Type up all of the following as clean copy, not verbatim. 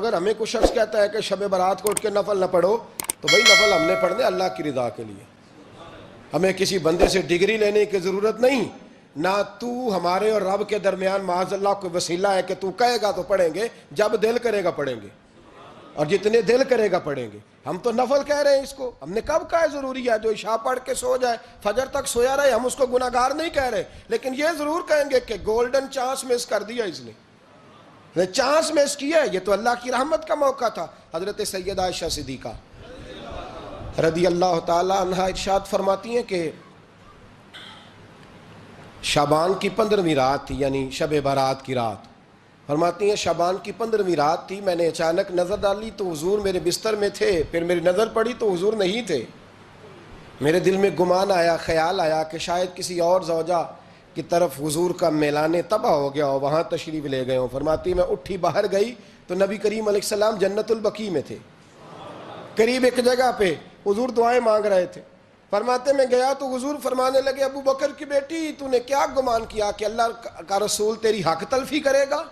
اگر ہمیں کوئی شخص کہتا ہے کہ شب برات کو اٹھ کے نفل نہ پڑھو تو بھائی نفل ہم نے پڑھنے اللہ کی رضا کے لیے، ہمیں کسی بندے سے ڈگری لینے کی ضرورت نہیں، نہ تو ہمارے اور رب کے درمیان معاذ اللہ کوئی وسیلہ ہے کہ تو کہے گا تو پڑھیں گے، جب دل کرے گا پڑھیں گے، اور جتنے دل کرے گا پڑھیں گے۔ ہم تو نفل کہہ رہے ہیں اس کو، ہم نے کب کہا ہے ضروری ہے جو عشاء پڑھ کے سو جائے فجر تک سویا رہے، ہم اس کو گناہگار نہیں کہہ رہے، لیکن یہ ضرور کہیں گے کہ گولڈن چانس مس کر دیا اس نے چانس مس کیا ہے، یہ تو اللہ کی رحمت کا موقع تھا۔ حضرت سیدہ عائشہ صدیقہ رضی اللہ تعالی عنہ ارشاد فرماتی ہیں کہ شعبان کی 15ویں رات تھی، یعنی شب برات کی رات، فرماتی ہیں شعبان کی 15ویں رات تھی، میں نے اچانک نظر ڈالی تو حضور میرے بستر میں تھے، پھر میری نظر پڑی تو حضور نہیں تھے، میرے دل میں گمان آیا، خیال آیا کہ شاید کسی اور زوجہ کی طرف حضور کا میلان تباہ ہو گیا ہو، وہاں تشریف لے گئے ہوں۔ فرماتی میں اٹھی باہر گئی تو نبی کریم علیہ السلام جنت البقیع میں تھے، قریب ایک جگہ پہ حضور دعائیں مانگ رہے تھے۔ فرماتے میں گیا تو حضور فرمانے لگے ابو بکر کی بیٹی تو نے کیا گمان کیا کہ اللہ کا رسول تیری حق تلفی کرے گا؟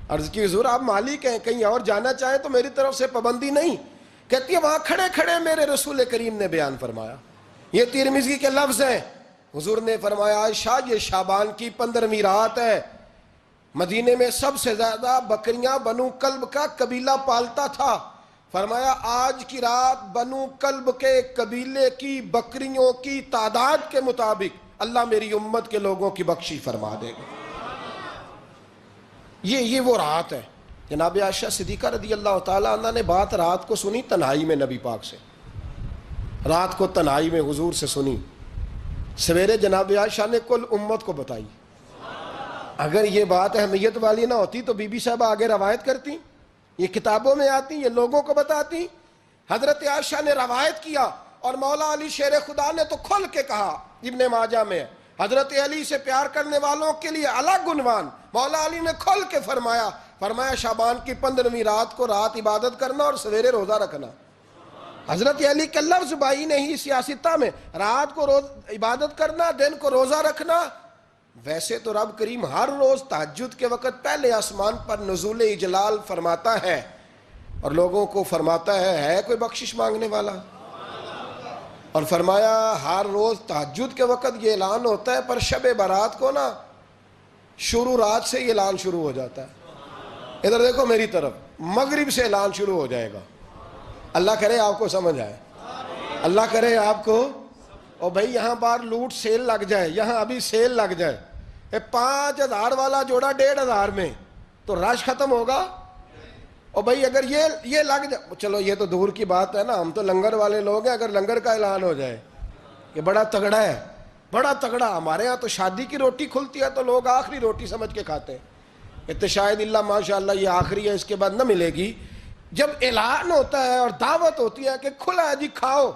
عرض کی حضور آپ مالک ہیں، کہیں اور جانا چاہیں تو میری طرف سے پابندی نہیں۔ کہتی ہے وہاں کھڑے کھڑے میرے رسول کریم نے بیان فرمایا، یہ ترمذی کے لفظ ہیں، حضور نے فرمایا عائشہ یہ شعبان کی 15ویں رات ہے، مدینے میں سب سے زیادہ بکریاں بنو کلب کا قبیلہ پالتا تھا، فرمایا آج کی رات بنو کلب کے قبیلے کی بکریوں کی تعداد کے مطابق اللہ میری امت کے لوگوں کی بخشی فرما دے گا۔ یہ وہ رات ہے۔ جناب عائشہ صدیقہ رضی اللہ تعالیٰ عنہ نے بات رات کو سنی تنہائی میں نبی پاک سے، رات کو تنہائی میں حضور سے سنی، سویرے جناب عائشہ نے کل امت کو بتائی۔ اگر یہ بات اہمیت والی نہ ہوتی تو بی بی صاحبہ آگے روایت کرتی، یہ کتابوں میں آتی، یہ لوگوں کو بتاتی۔ حضرت عائشہ نے روایت کیا اور مولا علی شیر خدا نے تو کھل کے کہا، ابن ماجہ میں حضرت علی سے پیار کرنے والوں کے لیے الگ عنوان، مولا علی نے کھل کے فرمایا شعبان کی 15ویں رات کو رات عبادت کرنا اور سویرے روزہ رکھنا۔ حضرت علی کے لفظ بائی نہیں سیاستہ میں، رات کو عبادت کرنا، دن کو روزہ رکھنا۔ ویسے تو رب کریم ہر روز تہجد کے وقت پہلے آسمان پر نزول اجلال فرماتا ہے اور لوگوں کو فرماتا ہے کوئی بخشش مانگنے والا؟ اور فرمایا ہر روز تہجد کے وقت یہ اعلان ہوتا ہے، پر شب برات کو نا شروع رات سے یہ اعلان شروع ہو جاتا ہے۔ ادھر دیکھو میری طرف، مغرب سے اعلان شروع ہو جائے گا۔ اللہ کرے آپ کو سمجھ آئے، اللہ کرے آپ کو۔ اور بھائی یہاں باہر لوٹ سیل لگ جائے، یہاں ابھی سیل لگ جائے، 5000 والا جوڑا 1500 میں، تو رش ختم ہوگا؟ اور بھائی اگر یہ لگ جائے، چلو یہ تو دور کی بات ہے نا، ہم تو لنگر والے لوگ ہیں، اگر لنگر کا اعلان ہو جائے کہ بڑا تگڑا ہے، بڑا تگڑا، ہمارے ہاں تو شادی کی روٹی کھلتی ہے تو لوگ آخری روٹی سمجھ کے کھاتے ہیں، تو شاید اللہ ماشاءاللہ یہ آخری ہے، اس کے بعد نہ ملے گی۔ جب اعلان ہوتا ہے اور دعوت ہوتی ہے کہ کھلا ہے جی کھاؤ،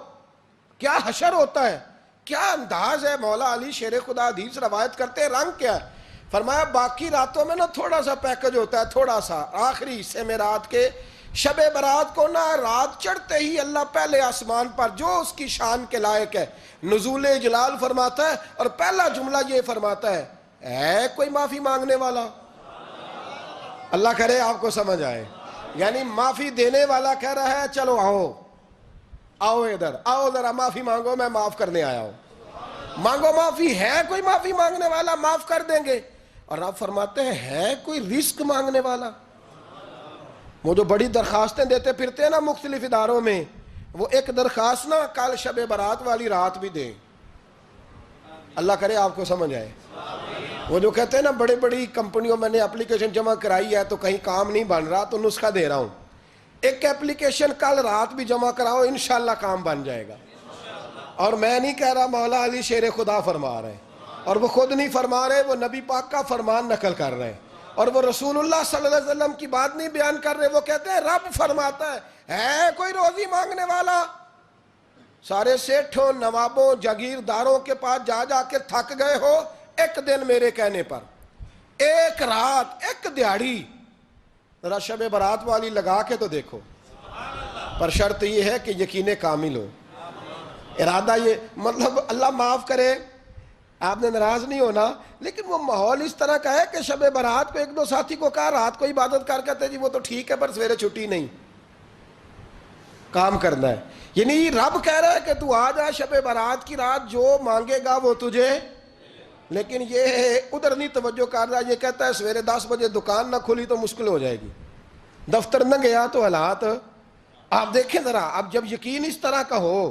کیا حشر ہوتا ہے، کیا انداز ہے۔ مولا علی شیر خدا حدیث روایت کرتے ہیں، رنگ کیا ہے؟ فرمایا باقی راتوں میں نا تھوڑا سا پیکج ہوتا ہے، تھوڑا سا، آخری حصے میں رات کے شب برات کو نا رات چڑھتے ہی اللہ پہلے آسمان پر جو اس کی شان کے لائق ہے نزول جلال فرماتا ہے، اور پہلا جملہ یہ فرماتا ہے کوئی معافی مانگنے والا؟ اللہ کرے آپ کو سمجھ آئے، یعنی معافی دینے والا کہہ رہا ہے چلو آؤ ادھر، آؤ ذرا معافی مانگو، میں معاف کرنے آیا ہوں، مانگو معافی، ہے کوئی معافی مانگنے والا؟ معاف کر دیں گے۔ اور آپ فرماتے ہیں ہے کوئی رزق مانگنے والا؟ وہ جو بڑی درخواستیں دیتے پھرتے ہیں نا مختلف اداروں میں، وہ ایک درخواست نا کل شب برات والی رات بھی دیں۔ اللہ کرے آپ کو سمجھ آئے۔ وہ جو کہتے ہیں نا بڑی بڑی کمپنیوں میں نے اپلیکیشن جمع کرائی ہے تو کہیں کام نہیں بن رہا تو نسخہ دے رہا ہوں، ایک اپلیکیشن کل رات بھی جمع کراؤ انشاءاللہ کام بن جائے گا۔ اور میں نہیں کہہ رہا، مولا علی شیر خدا فرما رہے ہیں، اور وہ خود نہیں فرما رہے، وہ نبی پاک کا فرمان نقل کر رہے ہیں، اور وہ رسول اللہ صلی اللہ علیہ وسلم کی بات نہیں بیان کر رہے، وہ کہتے ہیں رب فرماتا ہے کوئی روزی مانگنے والا؟ سارے سیٹھوں، نوابوں، جاگیرداروں کے پاس جا جا کے تھک گئے ہو، ایک دن میرے کہنے پر، ایک رات، ایک دیہڑی ذرا شب برات والی لگا کے تو دیکھو، پر شرط یہ ہے کہ یقین کامل ہو، ارادہ یہ، مطلب اللہ معاف کرے، آپ نے ناراض نہیں ہونا، لیکن وہ ماحول اس طرح کا ہے کہ شب برات کو ایک دو ساتھی کو کہا رات کو عبادت کر کہتے جی وہ تو ٹھیک ہے پر سویرے چھٹی نہیں، کام کرنا ہے. یعنی رب کہہ رہا ہے کہ تو آ جا شب برات کی رات، جو مانگے گا وہ تجھے، لیکن یہ ادھر نہیں توجہ کر رہا. یہ کہتا ہے سویرے 10 بجے دکان نہ کھلی تو مشکل ہو جائے گی، دفتر نہ گیا تو حالات آپ دیکھیں ذرا. اب جب یقین اس طرح کا ہو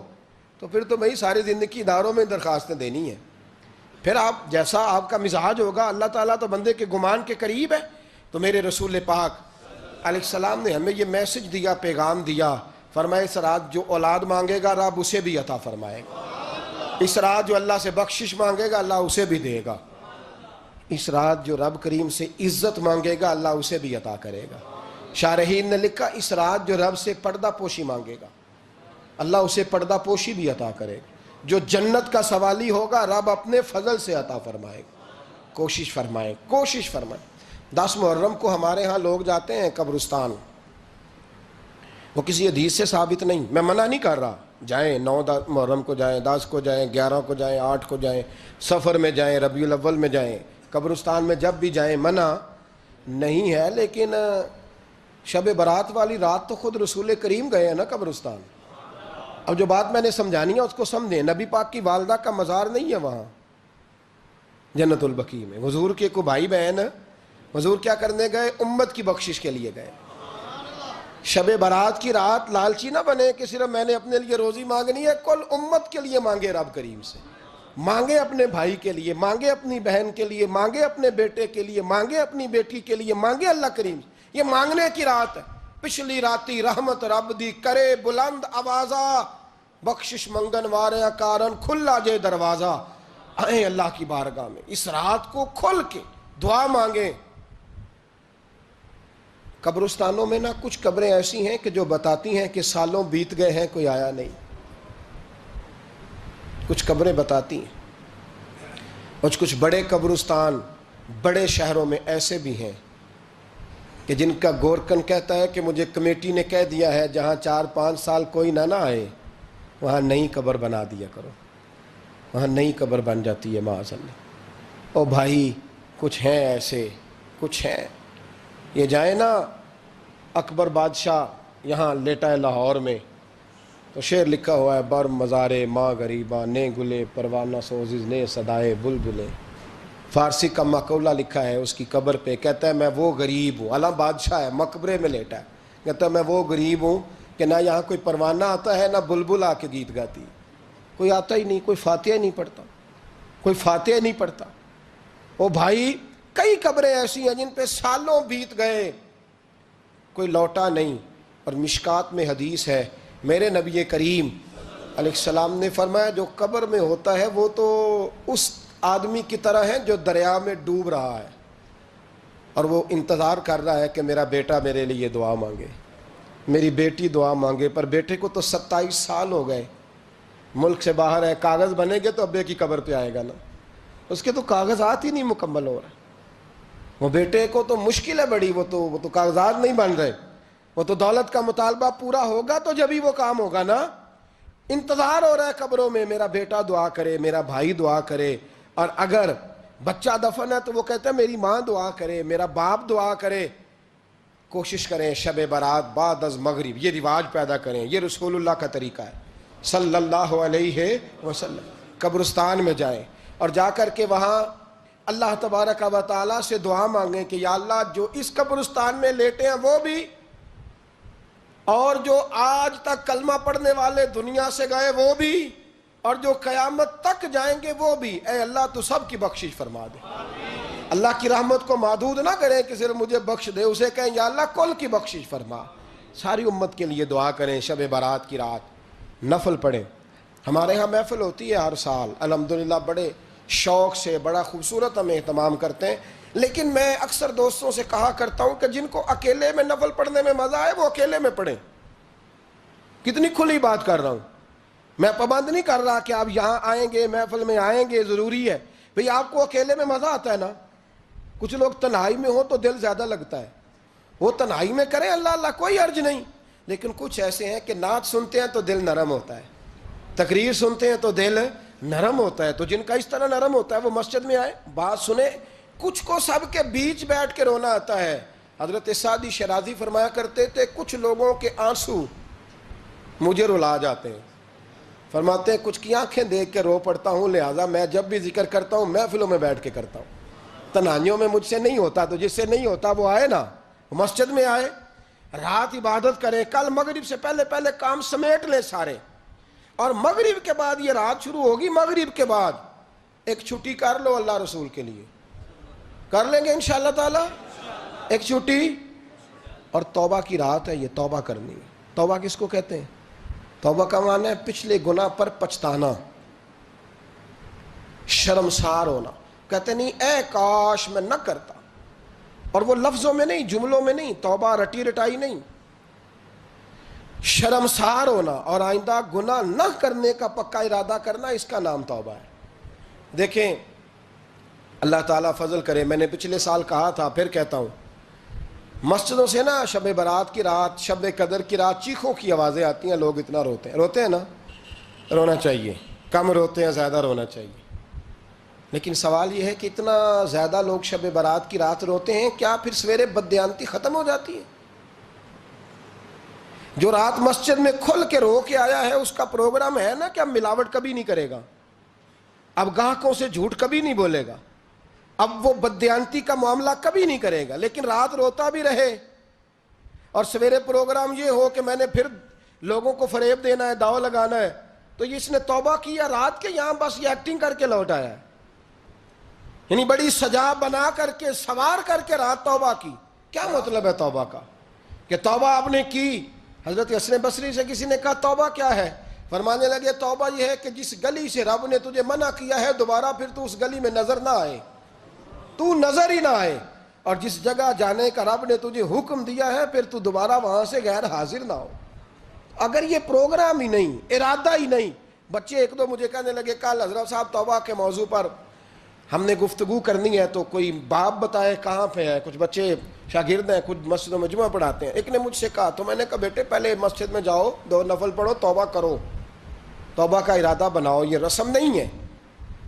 تو پھر تو میں ساری زندگی اداروں میں درخواستیں دینی ہیں. پھر آپ جیسا آپ کا مزاج ہوگا، اللہ تعالیٰ تو بندے کے گمان کے قریب ہے. تو میرے رسول پاک علیہ السلام نے ہمیں یہ میسج دیا، پیغام دیا، فرمائے اس رات جو اولاد مانگے گا رب اسے بھی عطا فرمائے گا. اس رات جو اللہ سے بخشش مانگے گا اللہ اسے بھی دے گا. اس رات جو رب کریم سے عزت مانگے گا اللہ اسے بھی عطا کرے گا. شارحین نے لکھا اس رات جو رب سے پردہ پوشی مانگے گا اللہ اسے پردہ پوشی بھی عطا کرے گا. جو جنت کا سوالی ہوگا رب اپنے فضل سے عطا فرمائے گا. کوشش فرمائیں، کوشش فرمائیں. 10 محرم کو ہمارے ہاں لوگ جاتے ہیں قبرستان، وہ کسی حدیث سے ثابت نہیں، میں منع نہیں کر رہا، جائیں 9 محرم کو جائیں، 10 کو جائیں، 11 کو جائیں، 8 کو جائیں، سفر میں جائیں، ربیع الاول میں جائیں، قبرستان میں جب بھی جائیں منع نہیں ہے. لیکن شب برات والی رات تو خود رسول کریم گئے ہیں نا قبرستان. اب جو بات میں نے سمجھانی ہے اس کو سمجھیں. نبی پاک کی والدہ کا مزار نہیں ہے وہاں جنت البقیع میں. حضور کے کو بھائی بہن حضور کیا کرنے گئے؟ امت کی بخشش کے لیے گئے. شب برات کی رات لالچی نہ بنے کہ صرف میں نے اپنے لیے روزی مانگنی ہے، کل امت کے لیے مانگے رب کریم سے. مانگے اپنے بھائی کے لیے، مانگے اپنی بہن کے لیے، مانگے اپنے بیٹے کے لیے، مانگے اپنی بیٹی کے لیے، مانگے اللہ کریم سے. یہ مانگنے کی رات ہے. پچھلی راتی رحمت رب دی کرے بلند آوازہ، بخشش منگن واریاں کارن کھلا جے دروازہ. آئیں اللہ کی بارگاہ میں اس رات کو کھل کے دعا مانگیں. قبرستانوں میں نہ کچھ قبریں ایسی ہیں کہ جو بتاتی ہیں کہ سالوں بیت گئے ہیں کوئی آیا نہیں. کچھ قبریں بتاتی ہیں. اور کچھ بڑے قبرستان بڑے شہروں میں ایسے بھی ہیں کہ جن کا گورکن کہتا ہے کہ مجھے کمیٹی نے کہہ دیا ہے جہاں 4-5 سال کوئی نہ آئے وہاں نئی قبر بنا دیا کرو. وہاں نئی قبر بن جاتی ہے معاذ اللہ. او بھائی کچھ ہیں ایسے، کچھ ہیں. یہ جائیں نا اکبر بادشاہ یہاں لیٹا ہے لاہور میں تو شعر لکھا ہوا ہے بر مزارے ماں غریباں نے گلے پروانہ سوزز نے صدائے بلبلے. فارسی کا مقولہ لکھا ہے اس کی قبر پہ، کہتا ہے میں وہ غریب ہوں. اعلیٰ بادشاہ ہے مقبرے میں لیٹا ہے، کہتا ہے میں وہ غریب ہوں کہ نہ یہاں کوئی پروانہ آتا ہے نہ بلبل آ کے گیت گاتی. کوئی آتا ہی نہیں، کوئی فاتحہ نہیں پڑھتا، کوئی فاتحہ نہیں پڑھتا. او بھائی کئی قبریں ایسی ہیں جن پہ سالوں بیت گئے کوئی لوٹا نہیں. اور مشکات میں حدیث ہے میرے نبی کریم علیہ السلام نے فرمایا جو قبر میں ہوتا ہے وہ تو اس آدمی کی طرح ہے جو دریا میں ڈوب رہا ہے اور وہ انتظار کر رہا ہے کہ میرا بیٹا میرے لیے دعا مانگے، میری بیٹی دعا مانگے. پر بیٹے کو تو 27 سال ہو گئے، ملک سے باہر ہے. کاغذ بنے گے تو ابے کی قبر پہ آئے گا نا، اس کے تو کاغذات ہی نہیں مکمل ہو رہے. وہ بیٹے کو تو مشکل ہے بڑی، وہ تو کاغذات نہیں بن رہے. وہ تو دولت کا مطالبہ پورا ہوگا تو جب ہی وہ کام ہوگا نا. انتظار ہو رہا ہے قبروں میں میرا بیٹا دعا کرے، میرا بھائی دعا کرے. اور اگر بچہ دفن ہے تو وہ کہتا ہے میری ماں دعا کرے، میرا باپ دعا کرے. کوشش کریں شب برات بعد از مغرب یہ رواج پیدا کریں. یہ رسول اللہ کا طریقہ ہے صلی اللہ علیہ وسلم. قبرستان میں جائیں اور جا کر کے وہاں اللہ تبارک و تعالیٰ سے دعا مانگیں کہ یا اللہ جو اس قبرستان میں لیٹے ہیں وہ بھی، اور جو آج تک کلمہ پڑھنے والے دنیا سے گئے وہ بھی، اور جو قیامت تک جائیں گے وہ بھی. اے اللہ تو سب کی بخشش فرما دے. اللہ کی رحمت کو محدود نہ کریں کہ صرف مجھے بخش دے، اسے کہیں یا اللہ کل کی بخشش فرما. ساری امت کے لیے دعا کریں. شب برات کی رات نفل پڑھیں. ہمارے ہاں محفل ہوتی ہے ہر سال الحمدللہ، بڑے شوق سے بڑا خوبصورت ہم اہتمام کرتے ہیں. لیکن میں اکثر دوستوں سے کہا کرتا ہوں کہ جن کو اکیلے میں نفل پڑھنے میں مزہ آئے وہ اکیلے میں پڑھیں. کتنی کھلی بات کر رہا ہوں. میں پابند نہیں کر رہا کہ آپ یہاں آئیں گے محفل میں آئیں گے ضروری ہے. بھئی آپ کو اکیلے میں مزہ آتا ہے نا. کچھ لوگ تنہائی میں ہوں تو دل زیادہ لگتا ہے، وہ تنہائی میں کریں اللہ اللہ کوئی عرض نہیں. لیکن کچھ ایسے ہیں کہ نعت سنتے ہیں تو دل نرم ہوتا ہے، تقریر سنتے ہیں تو دل نرم ہوتا ہے. تو جن کا اس طرح نرم ہوتا ہے وہ مسجد میں آئے, بات سنیں. کچھ کو سب کے بیچ بیٹھ کے رونا آتا ہے. حضرت سعدی شیرازی فرمایا کرتے تھے کچھ لوگوں کے آنسو مجھے رلا جاتے ہیں. فرماتے ہیں کچھ کی آنکھیں دیکھ کے رو پڑتا ہوں, لہٰذا میں جب بھی ذکر کرتا ہوں محفلوں میں بیٹھ کے کرتا ہوں. تنہائیوں میں مجھ سے نہیں ہوتا, تو جس سے نہیں ہوتا وہ آئے نا, مسجد میں آئے, رات عبادت کریں. کل مغرب سے پہلے پہلے کام سمیٹ لیں سارے, اور مغرب کے بعد یہ رات شروع ہوگی, مغرب کے بعد ایک چھٹی کر لو اللہ رسول کے لیے. کر لیں گے انشاءاللہ تعالی ایک چھٹی. اور توبہ کی رات ہے یہ, توبہ کرنی ہے. توبہ کس کو کہتے ہیں؟ توبہ کا معنی ہے پچھلے گناہ پر پچھتانا, شرمسار ہونا. کہتے نہیں اے کاش میں نہ کرتا, اور وہ لفظوں میں نہیں, جملوں میں نہیں, توبہ رٹی رٹائی نہیں. شرمسار ہونا اور آئندہ گناہ نہ کرنے کا پکا ارادہ کرنا, اس کا نام توبہ ہے. دیکھیں اللہ تعالیٰ فضل کرے, میں نے پچھلے سال کہا تھا پھر کہتا ہوں, مسجدوں سے نا شب برات کی رات, شب قدر کی رات چیخوں کی آوازیں آتی ہیں, لوگ اتنا روتے ہیں نا. رونا چاہیے, کم روتے ہیں زیادہ رونا چاہیے. لیکن سوال یہ ہے کہ اتنا زیادہ لوگ شب برات کی رات روتے ہیں, کیا پھر سویرے بددیانتی ختم ہو جاتی ہے؟ جو رات مسجد میں کھل کے رو کے آیا ہے اس کا پروگرام ہے نا کہ اب ملاوٹ کبھی نہیں کرے گا, اب گاہکوں سے جھوٹ کبھی نہیں بولے گا, اب وہ بددیانتی کا معاملہ کبھی نہیں کرے گا. لیکن رات روتا بھی رہے اور سویرے پروگرام یہ ہو کہ میں نے پھر لوگوں کو فریب دینا ہے, داؤ لگانا ہے, تو اس نے توبہ کیا رات کے, یہاں بس یہ ایکٹنگ کر کے لوٹ آیا ہے. یعنی بڑی سجا بنا کر کے سوار کر کے رات توبہ کی. کیا مطلب ہے توبہ کا؟ کہ توبہ آپ نے کی. حضرت حسن بصری سے کسی نے کہا توبہ کیا ہے؟ فرمانے لگے توبہ یہ ہے کہ جس گلی سے رب نے تجھے منع کیا ہے دوبارہ پھر تو اس گلی میں نظر نہ آئے, تو نظر ہی نہ آئے. اور جس جگہ جانے کا رب نے تجھے حکم دیا ہے پھر تو دوبارہ وہاں سے غیر حاضر نہ ہو. اگر یہ پروگرام ہی نہیں, ارادہ ہی نہیں. بچے ایک دو مجھے کہنے لگے کل حضرت صاحب توبہ کے موضوع پر ہم نے گفتگو کرنی ہے, تو کوئی باب بتائے کہاں پہ ہے. کچھ بچے شاگرد ہیں, کچھ مسجد و مجمع پڑھاتے ہیں. ایک نے مجھ سے کہا, تو میں نے کہا بیٹے پہلے مسجد میں جاؤ, 2 نفل پڑھو, توبہ کرو, توبہ کا ارادہ بناؤ. یہ رسم نہیں ہے.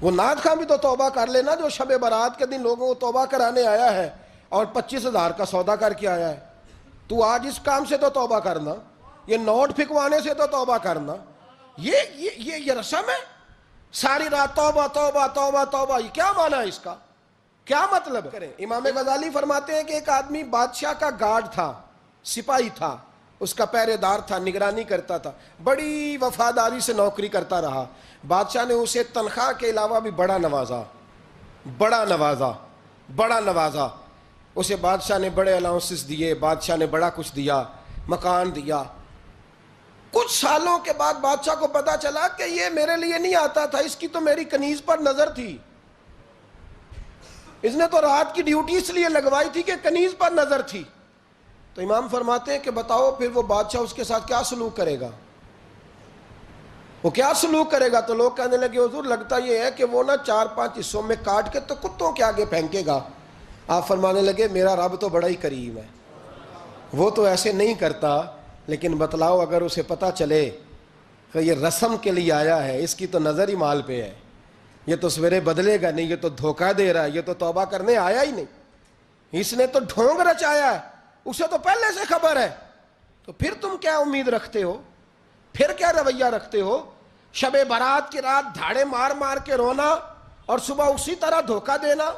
وہ نعت خواں بھی تو توبہ کر لینا جو شب برات کے دن لوگوں کو توبہ کرانے آیا ہے اور 25,000 کا سودا کر کے آیا ہے. تو آج اس کام سے تو توبہ کرنا, یہ نوٹ پھکوانے سے تو توبہ کرنا. یہ رسم ہے. ساری رات توبہ توبہ توبہ توبہ, یہ کیا معنی ہے اس کا؟ کیا مطلب کریں؟ امام غزالی فرماتے ہیں کہ ایک آدمی بادشاہ کا گارڈ تھا, سپاہی تھا, اس کا پہرے دار تھا, نگرانی کرتا تھا, بڑی وفاداری سے نوکری کرتا رہا. بادشاہ نے اسے تنخواہ کے علاوہ بھی بڑا نوازا. اسے بادشاہ نے بڑے الاؤنسز دیے, بادشاہ نے بڑا کچھ دیا, مکان دیا. کچھ سالوں کے بعد بادشاہ کو پتا چلا کہ یہ میرے لیے نہیں آتا تھا, اس کی تو میری کنیز پر نظر تھی. اس نے تو رات کی ڈیوٹی اس لیے لگوائی تھی کہ کنیز پر نظر تھی. تو امام فرماتے ہیں کہ بتاؤ پھر وہ بادشاہ اس کے ساتھ کیا سلوک کرے گا؟ وہ کیا سلوک کرے گا؟ تو لوگ کہنے لگے حضور لگتا یہ ہے کہ وہ نا 4-5 حصوں میں کاٹ کے تو کتوں کے آگے پھینکے گا. آپ فرمانے لگے میرا رب تو بڑا ہی کریم ہے, وہ تو ایسے نہیں کرتا. لیکن بتلاؤ اگر اسے پتا چلے کہ یہ رسم کے لیے آیا ہے, اس کی تو نظر ہی مال پہ ہے, یہ تو سویرے بدلے گا نہیں, یہ تو دھوکہ دے رہا ہے, یہ تو توبہ کرنے آیا ہی نہیں, اس نے تو ڈھونگ رچایا ہے, اسے تو پہلے سے خبر ہے. تو پھر تم کیا امید رکھتے ہو؟ پھر کیا رویہ رکھتے ہو؟ شب برات کی رات دھاڑے مار مار کے رونا اور صبح اسی طرح دھوکہ دینا,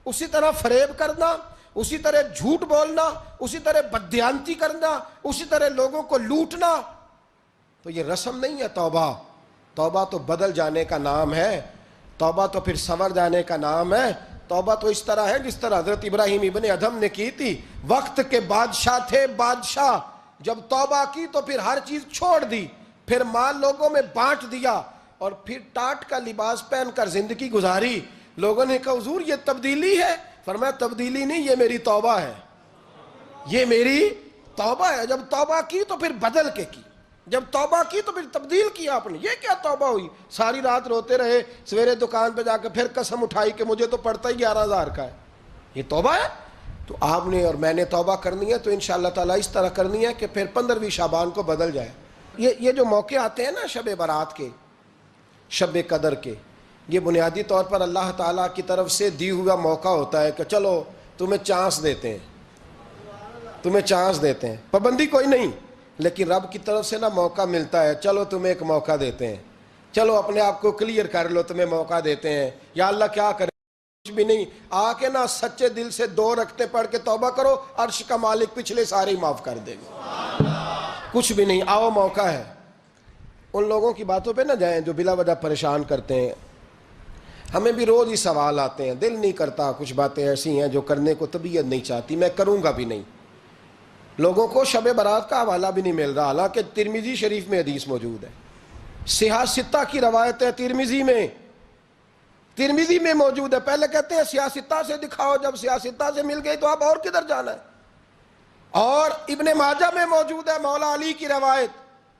اسی طرح فریب کرنا, اسی طرح جھوٹ بولنا, اسی طرح بددیانتی کرنا, اسی طرح لوگوں کو لوٹنا. تو یہ رسم نہیں ہے توبہ. توبہ تو بدل جانے کا نام ہے, توبہ تو پھر سنور جانے کا نام ہے. توبہ تو اس طرح ہے جس طرح حضرت ابراہیم ابن ادھم نے کی تھی. وقت کے بادشاہ تھے, بادشاہ جب توبہ کی تو پھر ہر چیز چھوڑ دی, پھر مال لوگوں میں بانٹ دیا اور پھر ٹاٹ کا لباس پہن کر زندگی گزاری. لوگوں نے کہا حضور یہ تبدیلی ہے. فرمایا تبدیلی نہیں, یہ میری توبہ ہے, یہ میری توبہ ہے. جب توبہ کی تو پھر بدل کے کی, جب توبہ کی تو پھر تبدیل کیا آپ نے. یہ کیا توبہ ہوئی؟ ساری رات روتے رہے, سویرے دکان پہ جا کے پھر قسم اٹھائی کہ مجھے تو پڑتا ہی 11,000 کا ہے. یہ توبہ ہے؟ تو آپ نے اور میں نے توبہ کرنی ہے تو انشاءاللہ تعالیٰ اس طرح کرنی ہے کہ پھر 15ویں شعبان کو بدل جائے. یہ جو موقع آتے ہیں نا شب برات کے, شب قدر کے, یہ بنیادی طور پر اللہ تعالیٰ کی طرف سے دی ہوا موقع ہوتا ہے کہ چلو تمہیں چانس دیتے ہیں، تمہیں چانس دیتے ہیں، پابندی کوئی نہیں، لیکن رب کی طرف سے نا موقع ملتا ہے، چلو تمہیں ایک موقع دیتے ہیں، چلو اپنے آپ کو کلیئر کر لو، تمہیں موقع دیتے ہیں، یا اللہ کیا کرے، کچھ بھی نہیں، آ کے نا سچے دل سے 2 رکعتیں پڑھ کے توبہ کرو، عرش کا مالک پچھلے سارے ہی معاف کر دے گا، کچھ بھی نہیں، آؤ موقع ہے۔ ان لوگوں کی باتوں پہ نہ جائیں جو بلا وجہ پریشان کرتے ہیں، ہمیں بھی روز ہی سوال آتے ہیں، دل نہیں کرتا، کچھ باتیں ایسی ہیں جو کرنے کو طبیعت نہیں چاہتی، میں کروں گا بھی نہیں۔ لوگوں کو شب برات کا حوالہ بھی نہیں مل رہا، حالانکہ ترمذی شریف میں حدیث موجود ہے، صحاح ستہ کی روایت ہے، ترمذی میں موجود ہے۔ پہلے کہتے ہیں صحاح ستہ سے دکھاؤ، جب صحاح ستہ سے مل گئی تو اب اور کدھر جانا ہے؟ اور ابن ماجہ میں موجود ہے مولا علی کی روایت،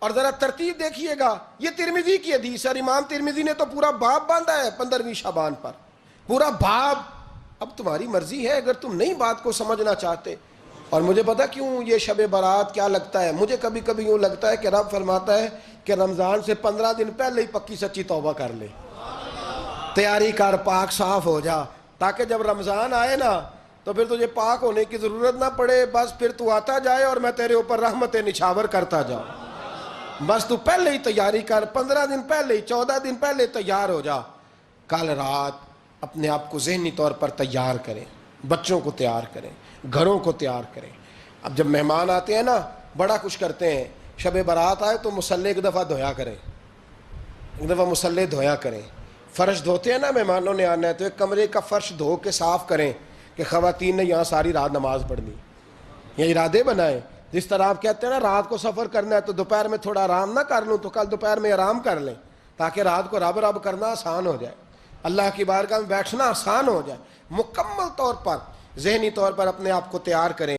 اور ذرا ترتیب دیکھیے گا، یہ ترمذی کی حدیث ہے، اور امام ترمذی نے تو پورا باب باندھا ہے 15ویں شعبان پر، پورا باب۔ اب تمہاری مرضی ہے، اگر تم نہیں بات کو سمجھنا چاہتے۔ اور مجھے پتا کیوں یہ شب برات کیا لگتا ہے، مجھے کبھی کبھی یوں لگتا ہے کہ رب فرماتا ہے کہ رمضان سے 15 دن پہلے ہی پکی سچی توبہ کر لے، تیاری کر، پاک صاف ہو جا، تاکہ جب رمضان آئے نا تو پھر تجھے پاک ہونے کی ضرورت نہ پڑے، بس پھر تو آتا جائے اور میں تیرے اوپر رحمتیں نچھاور کرتا جاؤں، بس تو پہلے ہی تیاری کر، 15 دن پہلے ہی، 14 دن پہلے تیار ہو جا۔ کل رات اپنے آپ کو ذہنی طور پر تیار کریں، بچوں کو تیار کریں، گھروں کو تیار کریں۔ اب جب مہمان آتے ہیں نا بڑا کچھ کرتے ہیں، شب برات آئے تو مصلے ایک دفعہ دھویا کریں، ایک دفعہ مصلے دھویا کریں۔ فرش دھوتے ہیں نا، مہمانوں نے آنا ہے تو ایک کمرے کا فرش دھو کے صاف کریں کہ خواتین نے یہاں ساری رات نماز پڑھنی، یہ ارادے بنائیں۔ جس طرح آپ کہتے ہیں نا رات کو سفر کرنا ہے تو دوپہر میں تھوڑا آرام نہ کر لوں تو کل دوپہر میں آرام کر لیں، تاکہ رات کو رب رب کرنا آسان ہو جائے، اللہ کی بارگاہ میں بیٹھنا آسان ہو جائے۔ مکمل طور پر ذہنی طور پر اپنے آپ کو تیار کریں۔